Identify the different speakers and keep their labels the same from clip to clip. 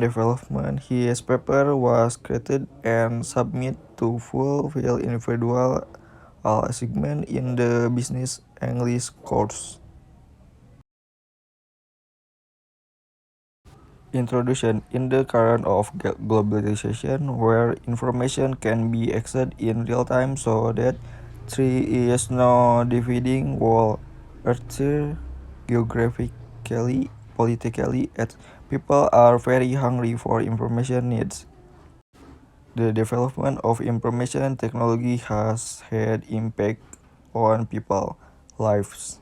Speaker 1: development, his paper was created and submitted to fulfill individual assignment in the business English course. Introduction. In the current of globalization, where information can be accessed in real time, so that there is no dividing wall, either geographically, politically, as people are very hungry for information needs. The development of information technology has had impact on people's lives.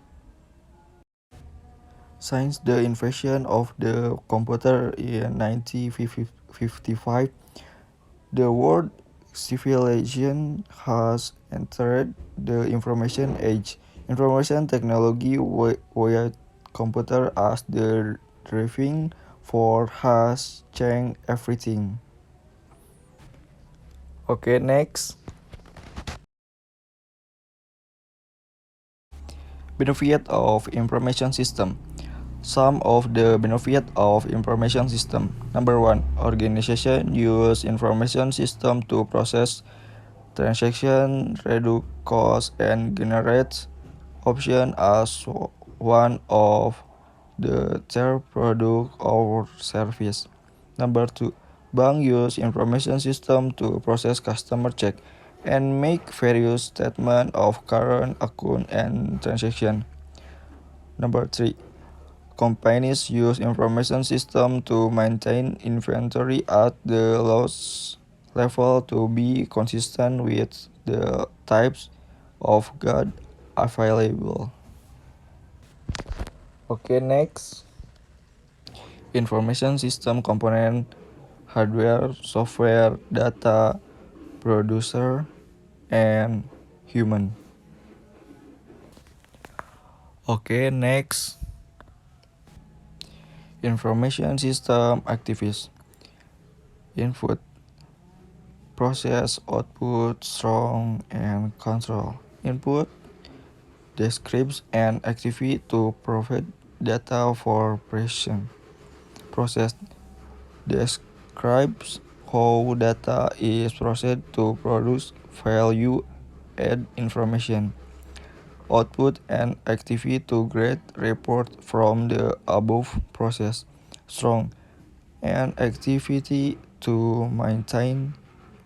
Speaker 1: Since the invention of the computer in 1955, the world civilization has entered the information age. Information technology via computer as the driving force has changed everything. Okay, next. Benefit of information system. Some of the benefit of information system. Number one, organization use information system to process transaction, reduce cost, and generate option as one of the their product or service. Number two, bank use information system to process customer check and make various statement of current account and transaction. Number three, companies use information system to maintain inventory at the lowest level to be consistent with the types of goods available. Okay, next. Information system component, hardware, software, data, producer, and human. Okay, next. Information system activities. Input, process, output, strong, and control. Input describes an activity to provide data for precision. Process describes how data is processed to produce value-add information. Output an activity to grade report from the above process. Strong an activity to maintain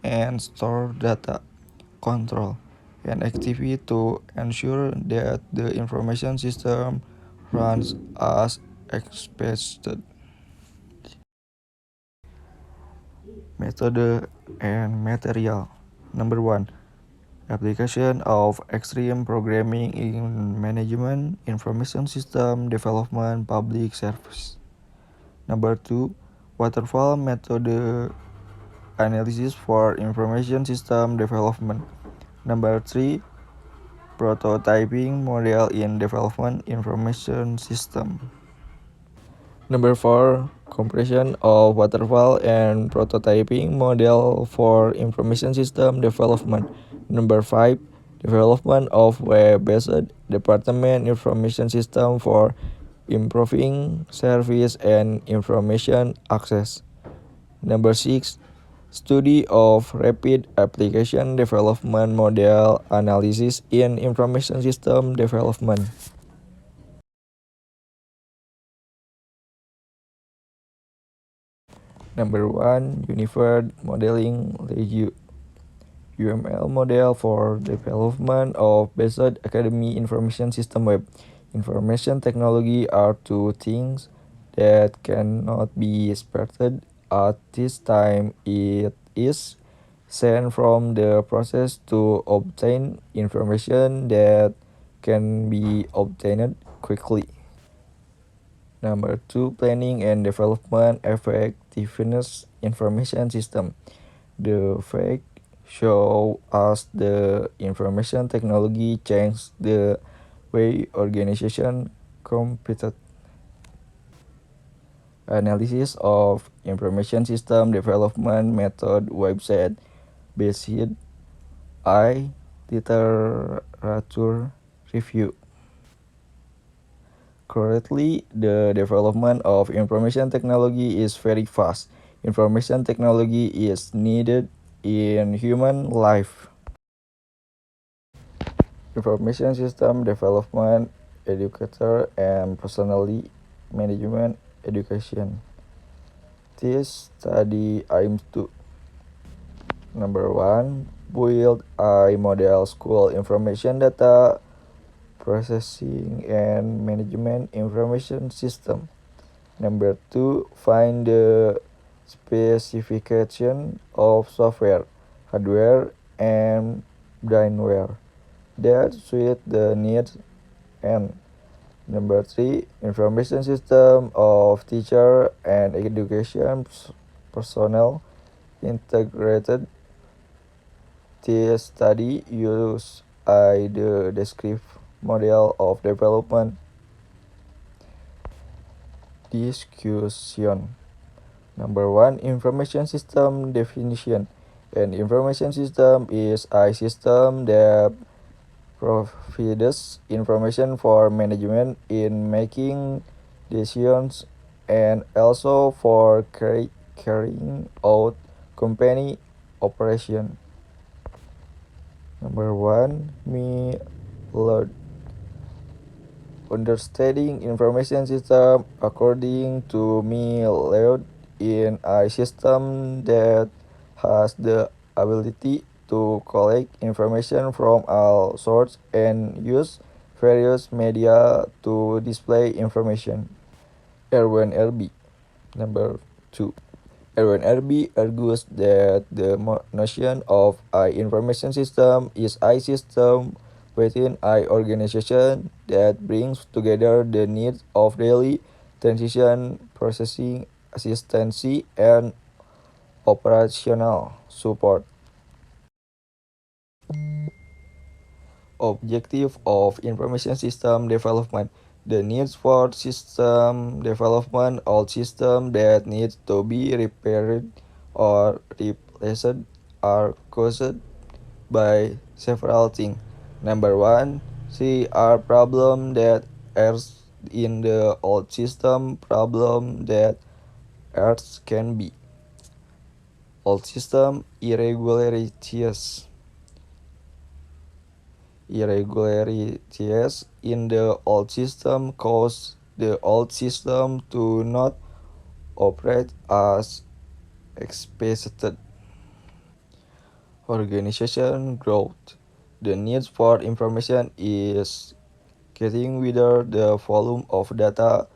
Speaker 1: and store data. Control an activity to ensure that the information system runs as expected. Method and material. Number one, application of extreme programming in management, information system development, public service. Number two, waterfall method analysis for information system development. Number three, prototyping model in development information system. Number four, compression of waterfall and prototyping model for information system development. Number five, development of web-based department information system for improving service and information access. Number six, study of rapid application development model analysis in information system development. Number one, Unified Modeling Review. UML model for development of basic academy information system web. Information technology are two things that cannot be separated at this time. It is sent from the process to obtain information that can be obtained quickly. Number two, planning and development effectiveness information system. The fact show us the information technology change the way organization competed. Analysis of information system development method website based I literature review. Currently, the development of information technology is very fast. information technology is needed in human life. Information system development, educator, and personally management education. This study aims to number one, build a model school information data processing and management information system. Number two, find the specification of software, hardware, and brainware that suit the needs. And number three, information system of teacher and education personnel integrated. This study use the descriptive model of development discussion. Number one, information system definition. An information system is a system that provides information for management in making decisions and also for carrying out company operation. Number one, me load. Understanding information system according to me load in a system that has the ability to collect information from all sources and use various media to display information. Erwin RB. Number 2. Erwin RB argues that the notion of an information system is a system within an organization that brings together the needs of daily transition, processing, assistance, and operational support. Objective of information system development. The needs for system development. All systems that need to be repaired or replaced are caused by several things. Number one, see are problem that errors in the old system. Problem that errors can be old system irregularities. Irregularities in the old system cause the old system to not operate as expected. Organization growth. The need for information is getting whether the volume of data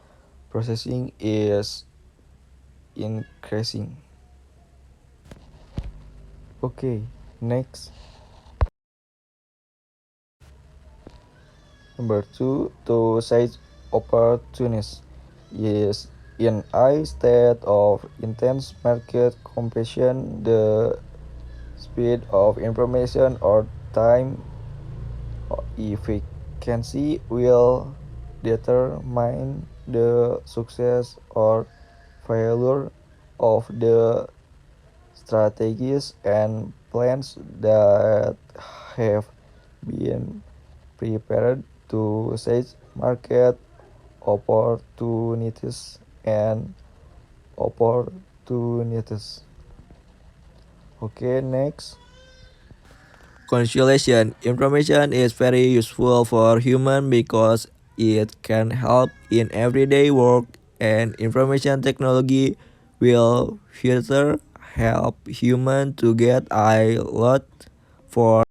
Speaker 1: processing is increasing. Okay, next. Number two, to seize opportunities is in a state of intense market competition. The speed of information or time efficiency will determine the success or failure of the strategies and plans that have been prepared to seize market opportunities and opportunities. Okay, next. Consolation. Information is very useful for human because it can help in everyday work, and information technology will further help human to get a lot for